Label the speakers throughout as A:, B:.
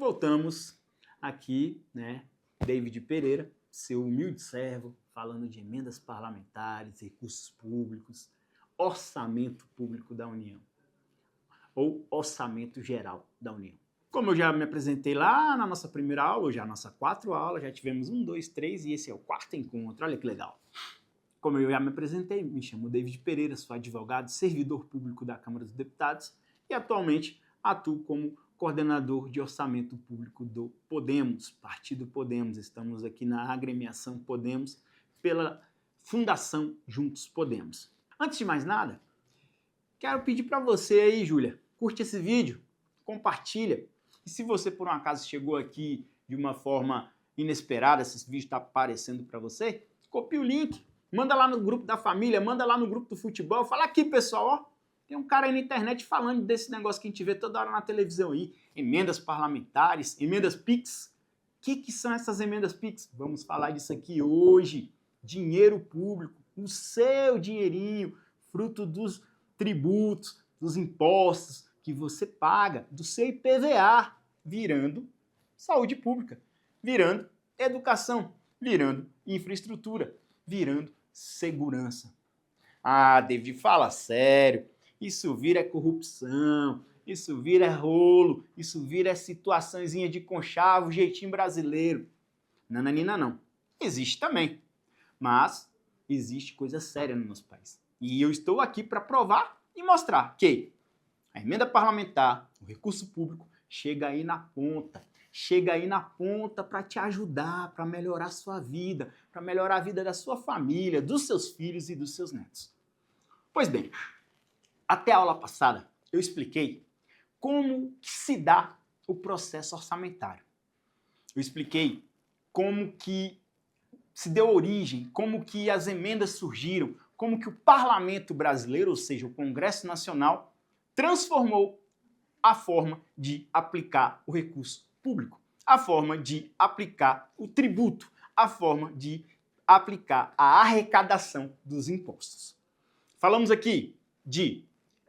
A: voltamos aqui, né? David Pereira, seu humilde servo, falando de emendas parlamentares, recursos públicos, orçamento público da União, ou orçamento geral da União. Como eu já me apresentei lá na nossa primeira aula, já na nossa 4 aulas, já tivemos 1, 2, 3 e esse é o 4º encontro, olha que legal. Como eu já me apresentei, me chamo David Pereira, sou advogado, servidor público da Câmara dos Deputados e atualmente atuo como coordenador de orçamento público do Podemos, Partido Podemos. Estamos aqui na agremiação Podemos pela Fundação Juntos Podemos. Antes de mais nada, quero pedir para você aí, Júlia, curte esse vídeo, compartilha. E se você por um acaso chegou aqui de uma forma inesperada, esse vídeo está aparecendo para você, copie o link, manda lá no grupo da família, manda lá no grupo do futebol, fala aqui, pessoal, ó. Tem um cara aí na internet falando desse negócio que a gente vê toda hora na televisão aí, emendas parlamentares, emendas PIX. O que são essas emendas PIX? Vamos falar disso aqui hoje. Dinheiro público, o seu dinheirinho, fruto dos tributos, dos impostos que você paga, do seu IPVA, virando saúde pública, virando educação, virando infraestrutura, virando segurança. Ah, David, fala sério. Isso vira corrupção, isso vira rolo, isso vira situaçãozinha de conchavo, jeitinho brasileiro. Nananina não. Existe também, mas existe coisa séria no nosso país. E eu estou aqui para provar e mostrar que a emenda parlamentar, o recurso público, chega aí na ponta para te ajudar, para melhorar a sua vida, para melhorar a vida da sua família, dos seus filhos e dos seus netos. Pois bem, até a aula passada eu expliquei como que se dá o processo orçamentário. Eu expliquei como que se deu origem, como que as emendas surgiram, como que o Parlamento brasileiro, ou seja, o Congresso Nacional, transformou a forma de aplicar o recurso público, a forma de aplicar o tributo, a forma de aplicar a arrecadação dos impostos. Falamos aqui de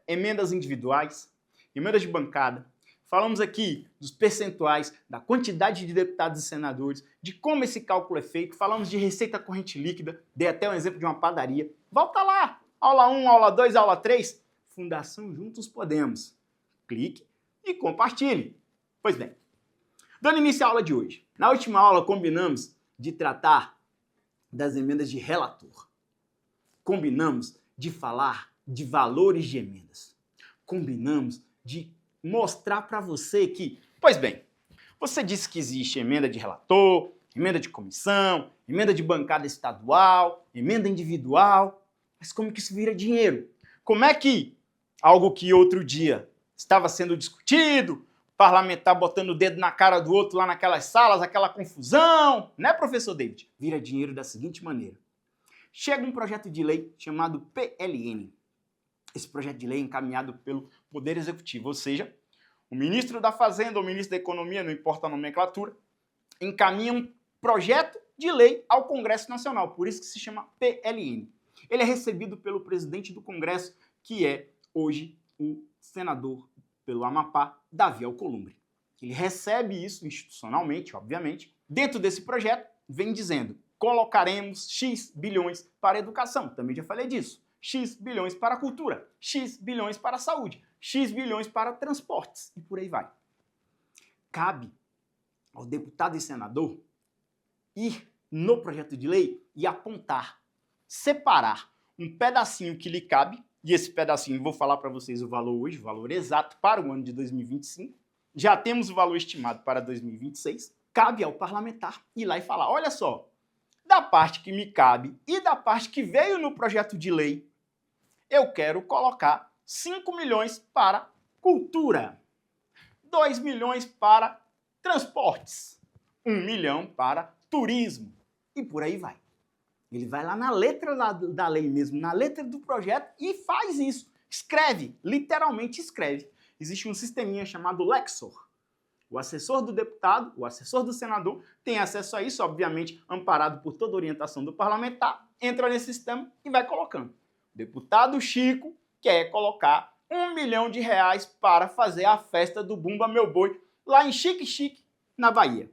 A: emendas individuais, emendas de bancada, falamos aqui dos percentuais, da quantidade de deputados e senadores, de como esse cálculo é feito, falamos de receita corrente líquida, dei até um exemplo de uma padaria. Volta lá, aula 1, aula 2, aula 3, Fundação Juntos Podemos. Clique e compartilhe. Pois bem, dando início à aula de hoje. Na última aula combinamos de tratar das emendas de relator. Combinamos de falar de valores de emendas. Combinamos de mostrar para você que, pois bem, você disse que existe emenda de relator, emenda de comissão, emenda de bancada estadual, emenda individual, mas como que isso vira dinheiro? Como é que algo que outro dia estava sendo discutido, parlamentar botando o dedo na cara do outro lá naquelas salas, aquela confusão, né, professor David? Vira dinheiro da seguinte maneira. Chega um projeto de lei chamado PLN. Esse projeto de lei é encaminhado pelo Poder Executivo, ou seja, o ministro da Fazenda ou o ministro da Economia, não importa a nomenclatura, encaminha um projeto de lei ao Congresso Nacional, por isso que se chama PLN. Ele é recebido pelo presidente do Congresso, que é hoje o senador pelo Amapá, Davi Alcolumbre. Ele recebe isso institucionalmente, obviamente. Dentro desse projeto, vem dizendo: colocaremos X bilhões para a educação, também já falei disso. X bilhões para a cultura, X bilhões para a saúde, X bilhões para transportes e por aí vai. Cabe ao deputado e senador ir no projeto de lei e apontar, separar um pedacinho que lhe cabe, e esse pedacinho, vou falar para vocês o valor hoje, o valor exato para o ano de 2025, já temos o valor estimado para 2026, cabe ao parlamentar ir lá e falar: olha só, da parte que me cabe e da parte que veio no projeto de lei, eu quero colocar 5 milhões para cultura, 2 milhões para transportes, 1 milhão para turismo e por aí vai. Ele vai lá na letra da lei mesmo, na letra do projeto e faz isso. Escreve, literalmente escreve. Existe um sisteminha chamado Lexor. O assessor do deputado, o assessor do senador, tem acesso a isso, obviamente, amparado por toda a orientação do parlamentar, entra nesse sistema e vai colocando. O deputado Chico quer colocar R$1 milhão para fazer a festa do Bumba Meu Boi lá em Xique-Xique, na Bahia?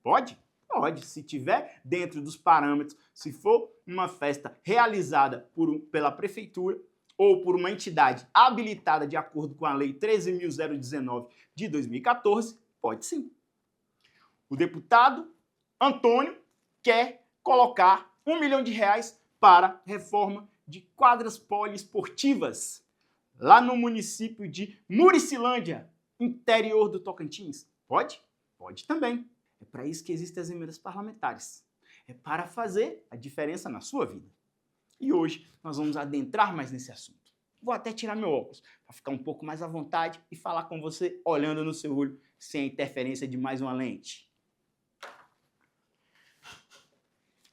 A: Pode? Pode, se tiver dentro dos parâmetros, se for uma festa realizada pela prefeitura ou por uma entidade habilitada de acordo com a Lei 13.019 de 2014, pode sim. O deputado Antônio quer colocar R$1 milhão para reforma de quadras poliesportivas lá no município de Muricilândia, interior do Tocantins. Pode? Pode também. É para isso que existem as emendas parlamentares. É para fazer a diferença na sua vida. E hoje nós vamos adentrar mais nesse assunto. Vou até tirar meu óculos para ficar um pouco mais à vontade e falar com você olhando no seu olho sem a interferência de mais uma lente.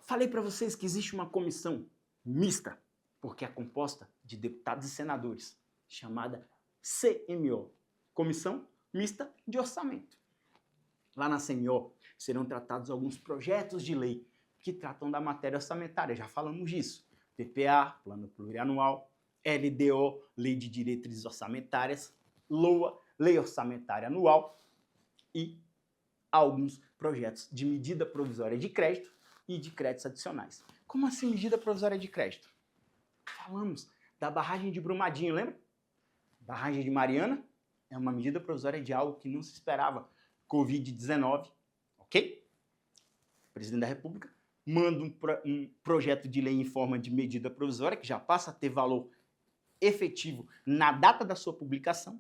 A: Falei para vocês que existe uma comissão mista, porque é composta de deputados e senadores, chamada CMO, Comissão Mista de Orçamento. Lá na CMO serão tratados alguns projetos de lei que tratam da matéria orçamentária, já falamos disso. PPA, Plano Plurianual, LDO, Lei de Diretrizes Orçamentárias, LOA, Lei Orçamentária Anual e alguns projetos de medida provisória de crédito e de créditos adicionais. Como assim medida provisória de crédito? Falamos da barragem de Brumadinho, lembra? Barragem de Mariana é uma medida provisória de algo que não se esperava. Covid-19, ok? O presidente da República manda um projeto de lei em forma de medida provisória, que já passa a ter valor efetivo na data da sua publicação,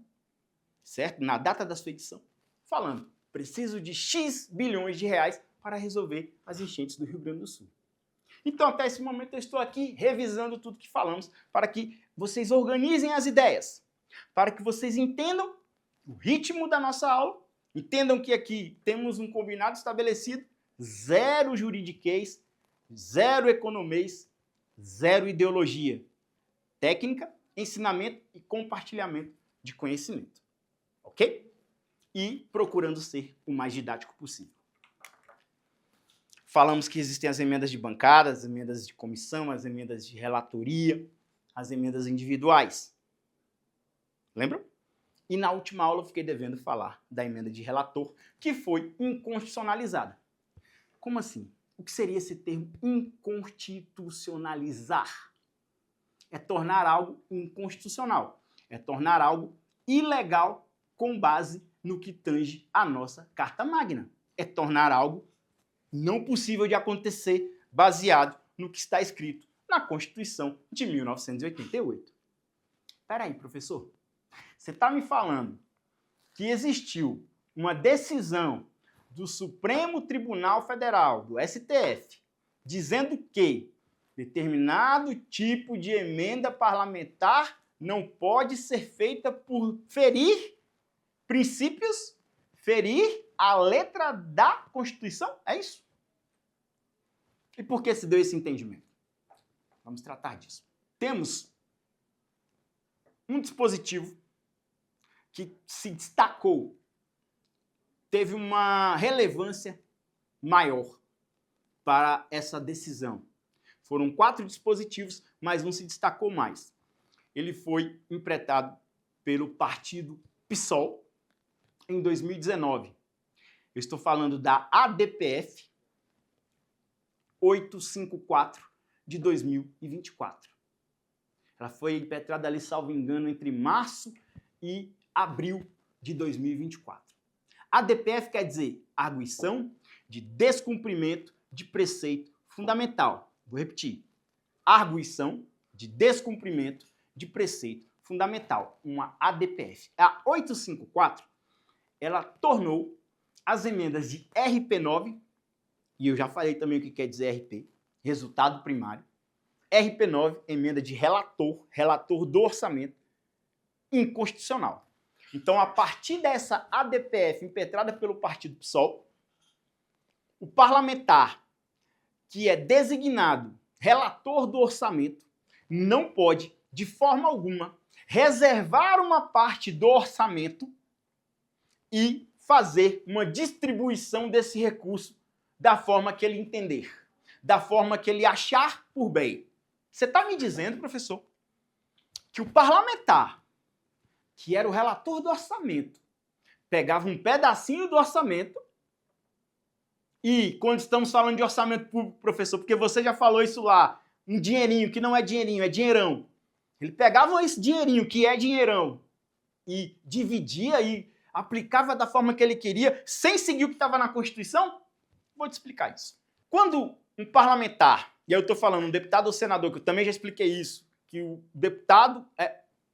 A: certo? Na data da sua edição, falando, preciso de X bilhões de reais para resolver as enchentes do Rio Grande do Sul. Então, até esse momento, eu estou aqui revisando tudo que falamos para que vocês organizem as ideias, para que vocês entendam o ritmo da nossa aula, entendam que aqui temos um combinado estabelecido, zero juridiquês, zero economês, zero ideologia. Técnica, ensinamento e compartilhamento de conhecimento. Ok? E procurando ser o mais didático possível. Falamos que existem as emendas de bancada, as emendas de comissão, as emendas de relatoria, as emendas individuais. Lembram? E na última aula eu fiquei devendo falar da emenda de relator, que foi inconstitucionalizada. Como assim? O que seria esse termo inconstitucionalizar? É tornar algo inconstitucional. É tornar algo ilegal com base no que tange a nossa Carta Magna. É tornar algo não possível de acontecer baseado no que está escrito na Constituição de 1988. Espera aí, professor. Você está me falando que existiu uma decisão do Supremo Tribunal Federal, do STF, dizendo que determinado tipo de emenda parlamentar não pode ser feita por ferir princípios, ferir a letra da Constituição? É isso? E por que se deu esse entendimento? Vamos tratar disso. Temos um dispositivo que se destacou, teve uma relevância maior para essa decisão. Foram 4 dispositivos, mas um se destacou mais. Ele foi empretado pelo partido PSOL em 2019. Eu estou falando da ADPF 854 de 2024. Ela foi impetrada ali, salvo engano, entre março e abril de 2024. ADPF quer dizer arguição de descumprimento de preceito fundamental. Vou repetir. Arguição de descumprimento de preceito fundamental. Uma ADPF. A 854, ela tornou as emendas de RP9, e eu já falei também o que quer dizer RP, resultado primário, RP9, emenda de relator do orçamento, inconstitucional. Então, a partir dessa ADPF impetrada pelo partido PSOL, o parlamentar que é designado relator do orçamento não pode, de forma alguma, reservar uma parte do orçamento e fazer uma distribuição desse recurso da forma que ele entender, da forma que ele achar por bem. Você está me dizendo, professor, que o parlamentar, que era o relator do orçamento, pegava um pedacinho do orçamento E quando estamos falando de orçamento público, professor, porque você já falou isso lá, um dinheirinho que não é dinheirinho, é dinheirão. Ele pegava esse dinheirinho que é dinheirão e dividia e aplicava da forma que ele queria, sem seguir o que estava na Constituição? Vou te explicar isso. Quando um parlamentar, e eu estou falando um deputado ou senador, que eu também já expliquei isso, que o deputado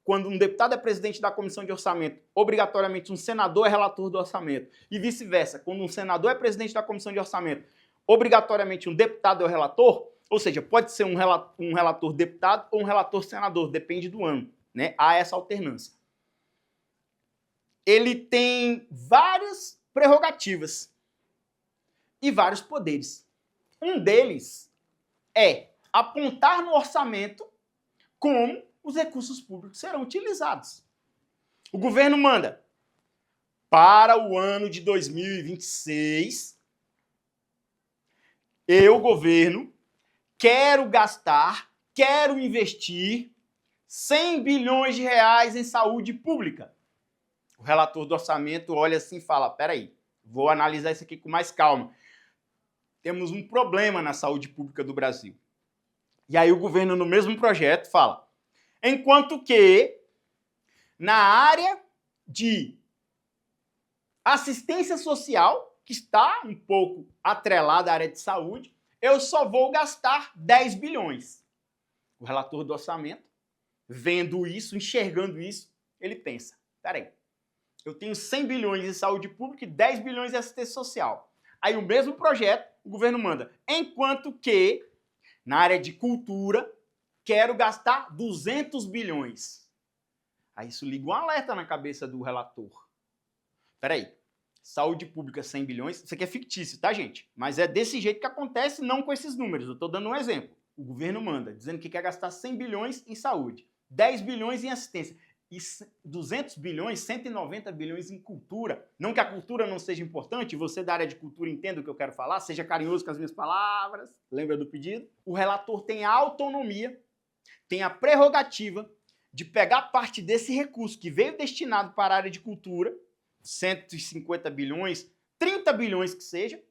A: quando um deputado é presidente da comissão de orçamento, obrigatoriamente um senador é relator do orçamento. E vice-versa, quando um senador é presidente da comissão de orçamento, obrigatoriamente um deputado é o relator, ou seja, pode ser um relator deputado ou um relator senador, depende do ano, né? Há essa alternância. Ele tem várias prerrogativas e vários poderes. Um deles é apontar no orçamento como os recursos públicos serão utilizados. O governo manda para o ano de 2026, eu, governo, quero investir 100 bilhões de reais em saúde pública. O relator do orçamento olha assim e fala, peraí, vou analisar isso aqui com mais calma. Temos um problema na saúde pública do Brasil. E aí o governo, no mesmo projeto, fala, enquanto que na área de assistência social, que está um pouco atrelada à área de saúde, eu só vou gastar 10 bilhões. O relator do orçamento, vendo isso, enxergando isso, ele pensa, peraí, eu tenho 100 bilhões em saúde pública e 10 bilhões em assistência social. Aí o mesmo projeto, o governo manda, enquanto que na área de cultura, quero gastar 200 bilhões. Aí isso liga um alerta na cabeça do relator. Peraí, saúde pública 100 bilhões, isso aqui é fictício, tá, gente? Mas é desse jeito que acontece, não com esses números. Eu estou dando um exemplo. O governo manda, dizendo que quer gastar 100 bilhões em saúde, 10 bilhões em assistência e 200 bilhões, 190 bilhões em cultura. Não que a cultura não seja importante, você da área de cultura entenda o que eu quero falar, seja carinhoso com as minhas palavras, lembra do pedido? O relator tem a autonomia, tem a prerrogativa de pegar parte desse recurso que veio destinado para a área de cultura, 150 bilhões, 30 bilhões que seja,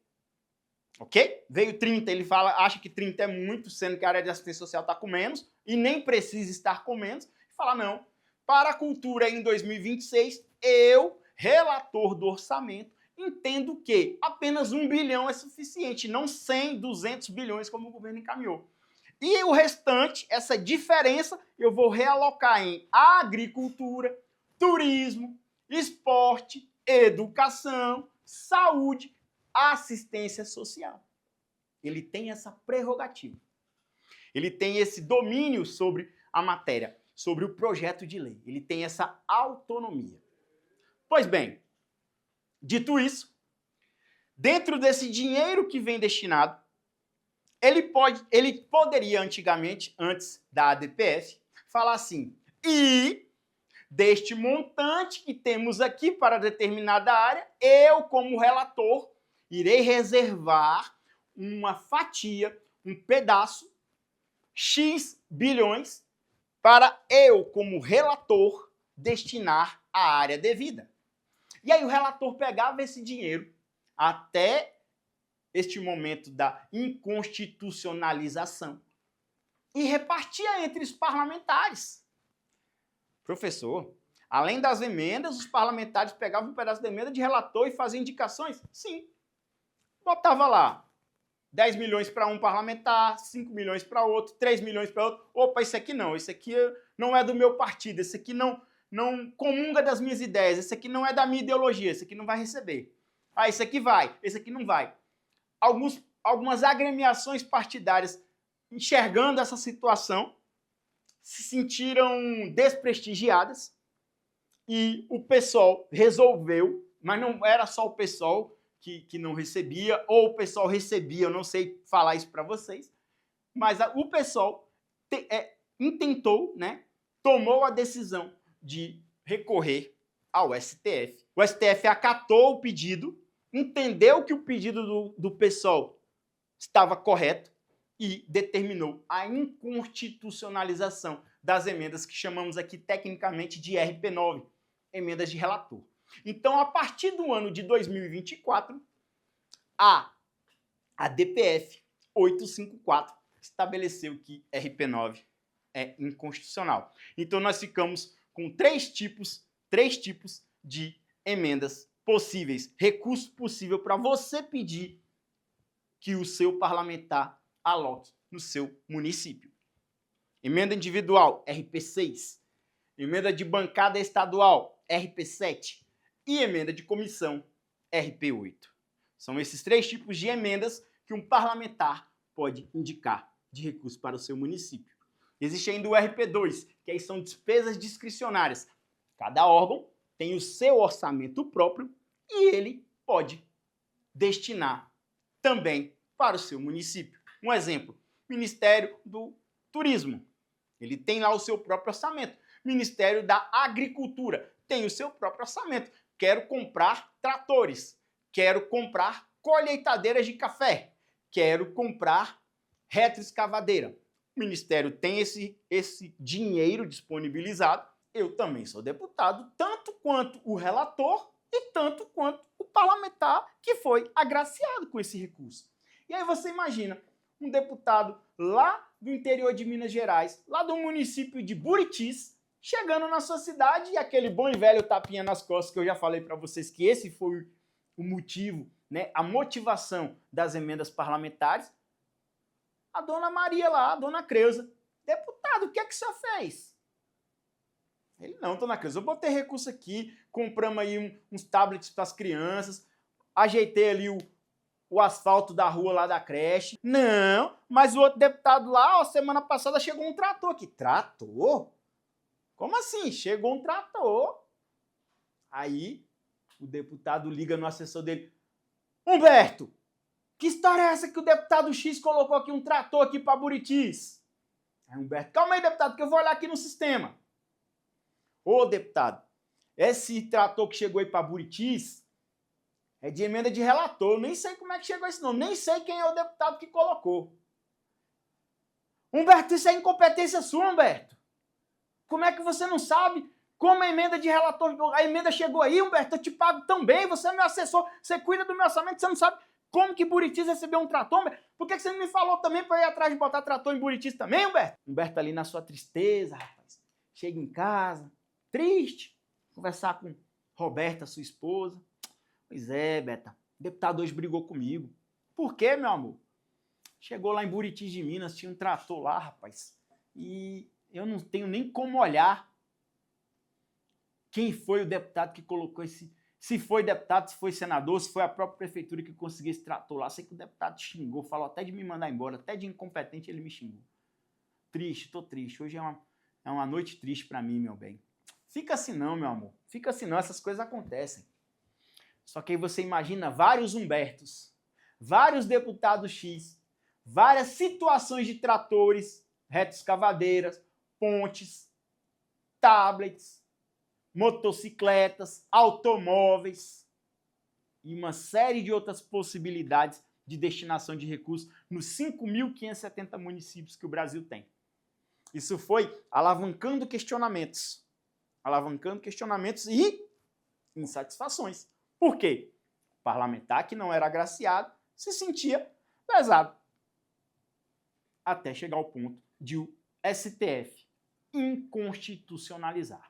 A: ok? Veio 30, ele acha que 30 é muito, sendo que a área de assistência social está com menos, e nem precisa estar com menos, e fala, não, para a cultura em 2026, eu, relator do orçamento, entendo que apenas 1 bilhão é suficiente, não 100, 200 bilhões como o governo encaminhou. E o restante, essa diferença, eu vou realocar em agricultura, turismo, esporte, educação, saúde, assistência social. Ele tem essa prerrogativa. Ele tem esse domínio sobre a matéria, sobre o projeto de lei. Ele tem essa autonomia. Pois bem, dito isso, dentro desse dinheiro que vem destinado, ele poderia antigamente, antes da ADPF, falar assim, e deste montante que temos aqui para determinada área, eu, como relator, irei reservar uma fatia, um pedaço, X bilhões, para eu, como relator, destinar à área devida. E aí o relator pegava esse dinheiro até este momento da inconstitucionalização e repartia entre os parlamentares. Professor, além das emendas, os parlamentares pegavam um pedaço da emenda de relator e faziam indicações? Sim. Botava lá 10 milhões para um parlamentar, 5 milhões para outro, 3 milhões para outro. Opa, esse aqui não é do meu partido, esse aqui não comunga das minhas ideias, esse aqui não é da minha ideologia, esse aqui não vai receber. Ah, esse aqui vai, esse aqui não vai. Algumas agremiações partidárias, enxergando essa situação, se sentiram desprestigiadas e o PSOL resolveu, mas não era só o PSOL que não recebia, ou o PSOL recebia, eu não sei falar isso para vocês, mas o PSOL intentou, né, tomou a decisão de recorrer ao STF. O STF acatou o pedido, entendeu que o pedido do PSOL estava correto e determinou a inconstitucionalização das emendas que chamamos aqui tecnicamente de RP9, emendas de relator. Então, a partir do ano de 2024, a A DPF 854 estabeleceu que RP9 é inconstitucional. Então nós ficamos com três tipos de emendas possíveis, recurso possível para você pedir que o seu parlamentar aloque no seu município. Emenda individual, RP6. Emenda de bancada estadual, RP7. E emenda de comissão, RP8. São esses três tipos de emendas que um parlamentar pode indicar de recurso para o seu município. Existe ainda o RP2, que aí são despesas discricionárias. Cada órgão tem o seu orçamento próprio e ele pode destinar também para o seu município. Um exemplo, Ministério do Turismo. Ele tem lá o seu próprio orçamento. Ministério da Agricultura tem o seu próprio orçamento. Quero comprar tratores. Quero comprar colheitadeiras de café. Quero comprar retroescavadeira. O Ministério tem esse dinheiro disponibilizado. Eu também sou deputado, tanto quanto o relator e tanto quanto o parlamentar que foi agraciado com esse recurso. E aí você imagina um deputado lá do interior de Minas Gerais, lá do município de Buritis, chegando na sua cidade e aquele bom e velho tapinha nas costas que eu já falei para vocês que esse foi o motivo, né, a motivação das emendas parlamentares. A dona Maria lá, a dona Creuza, deputado, o que é que o senhor fez? Ele, não, dona Creuza, eu botei recurso aqui, compramos aí uns tablets para as crianças, ajeitei ali o asfalto da rua lá da creche. Não, mas o outro deputado lá, ó, semana passada chegou um trator aqui. Trator? Como assim? Chegou um trator. Aí o deputado liga no assessor dele. Humberto, que história é essa que o deputado X colocou aqui um trator aqui para Buritis? Aí Humberto, calma aí, deputado, que eu vou olhar aqui no sistema. Ô, deputado, esse trator que chegou aí para Buritis é de emenda de relator. Eu nem sei como é que chegou esse nome. Nem sei quem é o deputado que colocou. Humberto, isso é incompetência sua, Humberto. Como é que você não sabe como a emenda de relator... A emenda chegou aí, Humberto, eu te pago tão bem. Você é meu assessor, você cuida do meu orçamento, você não sabe como que Buritis recebeu um trator, Humberto? Por que você não me falou também para eu ir atrás de botar trator em Buritis também, Humberto? Humberto ali na sua tristeza, rapaz. Chega em casa, triste, conversar com Roberta, sua esposa. Pois é, Beta, o deputado hoje brigou comigo. Por quê, meu amor? Chegou lá em Buritis de Minas, tinha um trator lá, rapaz, e eu não tenho nem como olhar quem foi o deputado que colocou esse... Se foi deputado, se foi senador, se foi a própria prefeitura que conseguiu esse trator lá. Sei que o deputado xingou, falou até de me mandar embora, até de incompetente ele me xingou. Triste, tô triste. Hoje é uma noite triste pra mim, meu bem. Fica assim não, meu amor. Fica assim não, essas coisas acontecem. Só que aí você imagina vários Humbertos, vários deputados X, várias situações de tratores, retroescavadeiras, pontes, tablets, motocicletas, automóveis e uma série de outras possibilidades de destinação de recursos nos 5.570 municípios que o Brasil tem. Isso foi alavancando questionamentos e insatisfações. Por quê? O parlamentar que não era agraciado se sentia lesado. Até chegar ao ponto de o STF inconstitucionalizar.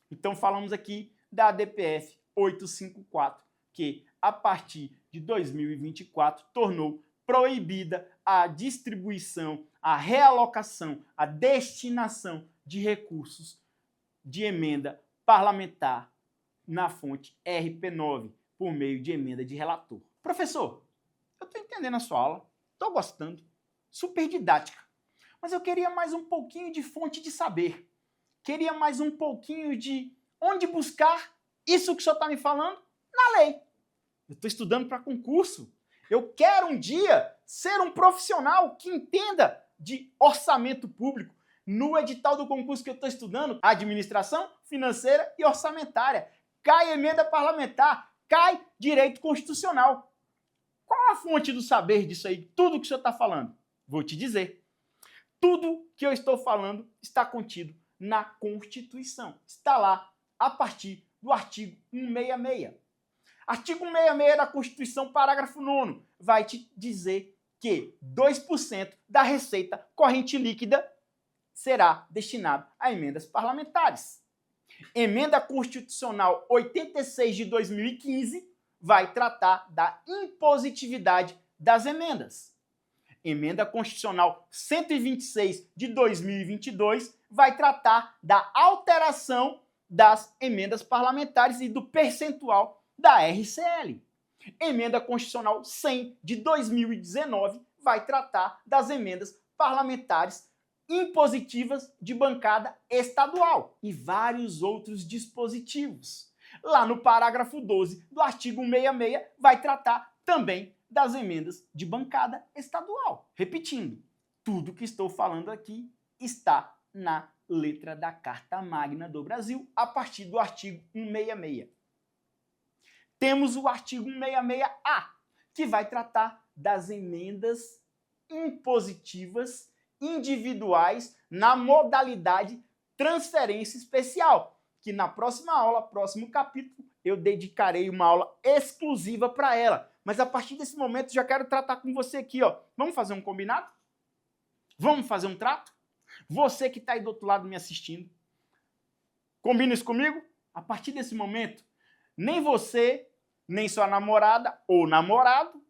A: Então falamos aqui da DPF 854, que a partir de 2024 tornou proibida a distribuição, a realocação, a destinação de recursos de emenda parlamentar na fonte RP9, por meio de emenda de relator. Professor, eu estou entendendo a sua aula, estou gostando, super didática, mas eu queria mais um pouquinho de fonte de saber. Queria mais um pouquinho de onde buscar isso que o senhor está me falando na lei. Eu estou estudando para concurso. Eu quero um dia ser um profissional que entenda de orçamento público. No edital do concurso que eu estou estudando, administração financeira e orçamentária. Cai emenda parlamentar, cai direito constitucional. Qual a fonte do saber disso aí? Tudo que o senhor está falando? Vou te dizer. Tudo que eu estou falando está contido na Constituição. Está lá a partir do artigo 166. Artigo 66 da Constituição, parágrafo 9º, vai te dizer que 2% da receita corrente líquida será destinado a emendas parlamentares. Emenda Constitucional 86 de 2015 vai tratar da impositividade das emendas. Emenda Constitucional 126 de 2022 vai tratar da alteração das emendas parlamentares e do percentual da RCL. Emenda Constitucional 100 de 2019 vai tratar das emendas parlamentares impositivas de bancada estadual e vários outros dispositivos. Lá no parágrafo 12 do artigo 66 vai tratar também das emendas de bancada estadual. Repetindo, tudo que estou falando aqui está na letra da Carta Magna do Brasil, a partir do artigo 166. Temos o artigo 166-A, que vai tratar das emendas impositivas individuais na modalidade transferência especial, que na próxima aula, próximo capítulo, eu dedicarei uma aula exclusiva para ela. Mas a partir desse momento já quero tratar com você aqui, ó. Vamos fazer um combinado? Vamos fazer um trato? Você que está aí do outro lado me assistindo, combina isso comigo? A partir desse momento, nem você, nem sua namorada ou namorado,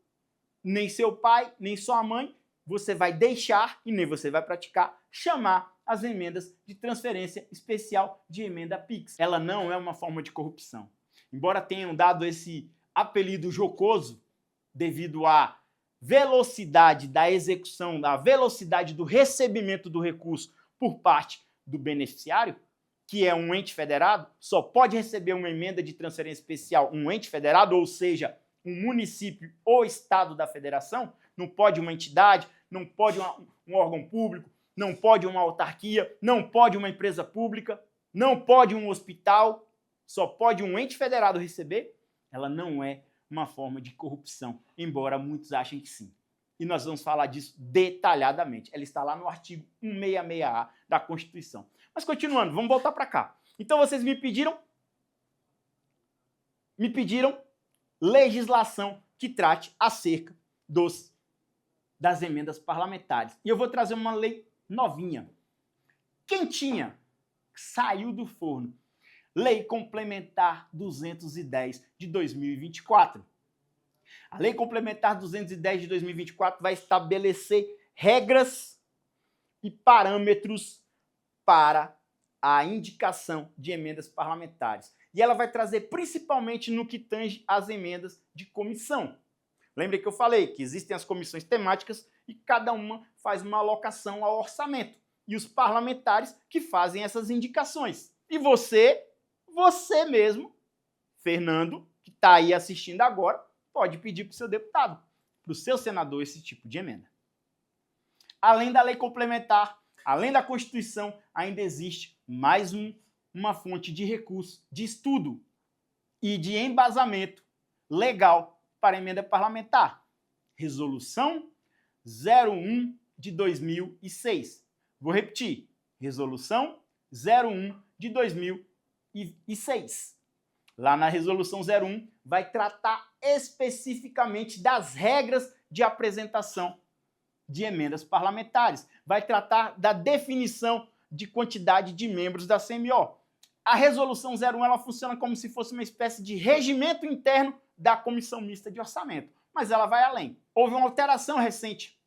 A: nem seu pai, nem sua mãe, você vai deixar, e nem você vai praticar, chamar as emendas de transferência especial de emenda PIX. Ela não é uma forma de corrupção. Embora tenham dado esse apelido jocoso devido à velocidade da execução, da velocidade do recebimento do recurso por parte do beneficiário, que é um ente federado, só pode receber uma emenda de transferência especial um ente federado, ou seja, um município ou estado da federação, não pode uma entidade, não pode um órgão público, não pode uma autarquia, não pode uma empresa pública, não pode um hospital, só pode um ente federado receber. Ela não é uma forma de corrupção, embora muitos achem que sim. E nós vamos falar disso detalhadamente. Ela está lá no artigo 166-A da Constituição. Mas continuando, vamos voltar para cá. Então vocês me pediram legislação que trate acerca das emendas parlamentares. E eu vou trazer uma lei novinha, quentinha, saiu do forno. Lei Complementar 210 de 2024. A Lei Complementar 210 de 2024 vai estabelecer regras e parâmetros para a indicação de emendas parlamentares. E ela vai trazer principalmente no que tange às emendas de comissão. Lembre que eu falei que existem as comissões temáticas e cada uma faz uma alocação ao orçamento. E os parlamentares que fazem essas indicações. E você mesmo, Fernando, que está aí assistindo agora, pode pedir para o seu deputado, para o seu senador, esse tipo de emenda. Além da lei complementar, além da Constituição, ainda existe mais uma fonte de recurso, de estudo e de embasamento legal para a emenda parlamentar. Resolução 01 de 2006. Vou repetir. Resolução 01 de 2006. Lá na Resolução 01 vai tratar especificamente das regras de apresentação de emendas parlamentares. Vai tratar da definição de quantidade de membros da CMO. A Resolução 01 ela funciona como se fosse uma espécie de regimento interno da Comissão Mista de Orçamento, mas ela vai além. Houve uma alteração recente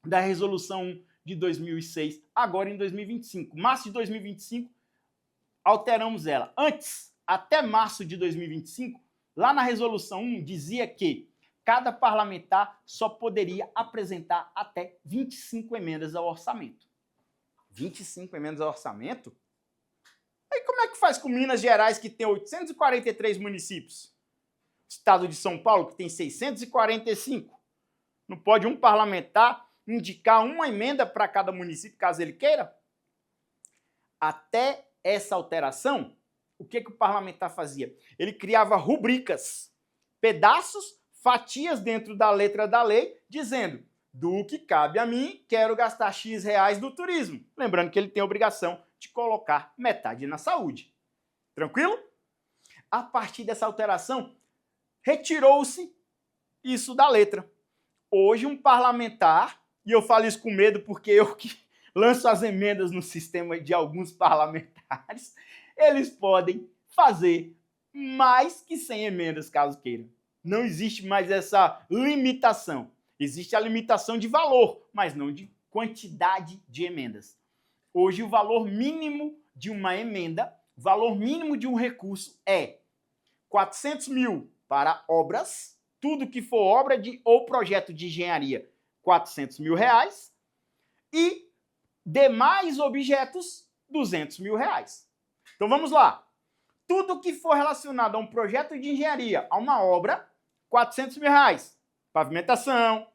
A: da Resolução 1 de 2006, agora em 2025. Março de 2025, alteramos ela. Antes, até março de 2025, lá na Resolução 1 dizia que cada parlamentar só poderia apresentar até 25 emendas ao orçamento. 25 emendas ao orçamento? Aí como é que faz com Minas Gerais, que tem 843 municípios? Estado de São Paulo, que tem 645? Não pode um parlamentar indicar uma emenda para cada município, caso ele queira? Até essa alteração, o que o parlamentar fazia? Ele criava rubricas, pedaços, fatias dentro da letra da lei, dizendo: do que cabe a mim, quero gastar X reais no turismo. Lembrando que ele tem a obrigação de colocar metade na saúde. Tranquilo? A partir dessa alteração, retirou-se isso da letra. Hoje, um parlamentar, e eu falo isso com medo porque eu que lanço as emendas no sistema de alguns parlamentares, eles podem fazer mais que 100 emendas, caso queiram. Não existe mais essa limitação. Existe a limitação de valor, mas não de quantidade de emendas. Hoje, o valor mínimo de uma emenda, o valor mínimo de um recurso é 400 mil para obras, tudo que for obra ou projeto de engenharia, 400 mil reais, e demais objetos, 200 mil reais. Então vamos lá. Tudo que for relacionado a um projeto de engenharia, a uma obra, 400 mil reais. Pavimentação,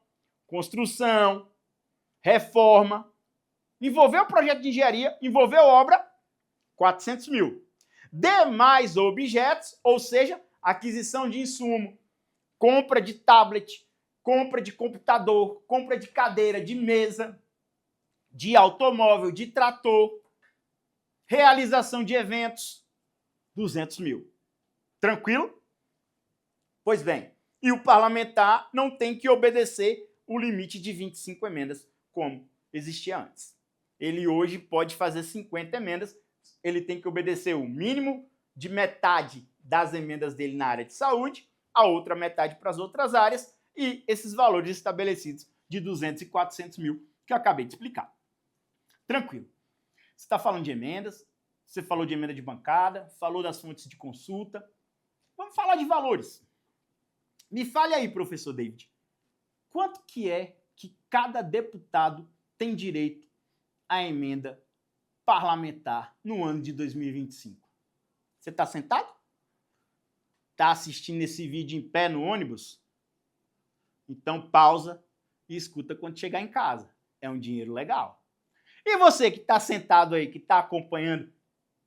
A: construção, reforma. Envolveu projeto de engenharia, envolveu obra, 400 mil. Demais objetos, ou seja, aquisição de insumo, compra de tablet, compra de computador, compra de cadeira, de mesa, de automóvel, de trator, realização de eventos, 200 mil. Tranquilo? Pois bem, e o parlamentar não tem que obedecer o limite de 25 emendas, como existia antes. Ele hoje pode fazer 50 emendas, ele tem que obedecer o mínimo de metade das emendas dele na área de saúde, a outra metade para as outras áreas, e esses valores estabelecidos de 200 e 400 mil que eu acabei de explicar. Tranquilo. Você está falando de emendas, você falou de emenda de bancada, falou das fontes de consulta. Vamos falar de valores. Me fale aí, professor David, quanto que é que cada deputado tem direito à emenda parlamentar no ano de 2025? Você está sentado? Está assistindo esse vídeo em pé no ônibus? Então pausa e escuta quando chegar em casa. É um dinheiro legal. E você que está sentado aí, que está acompanhando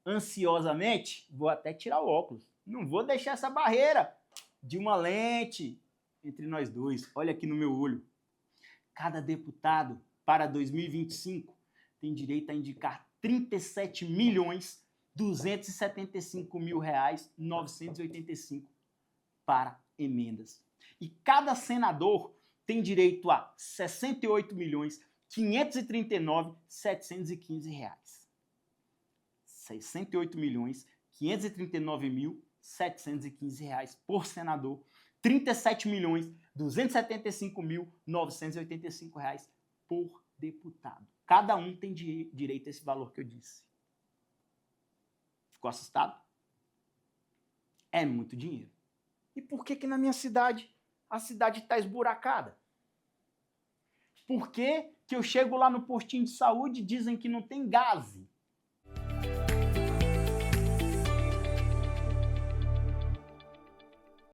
A: ansiosamente, vou até tirar o óculos. Não vou deixar essa barreira de uma lente entre nós dois. Olha aqui no meu olho. Cada deputado para 2025 tem direito a indicar 37.275.985 para emendas. E cada senador tem direito a 68.539.715 reais. 68.539.715 reais por senador, 37.275.985 reais por deputado. Cada um tem direito a esse valor que eu disse. Ficou assustado? É muito dinheiro. E por que na minha cidade a cidade está esburacada? Por que eu chego lá no postinho de saúde e dizem que não tem gás?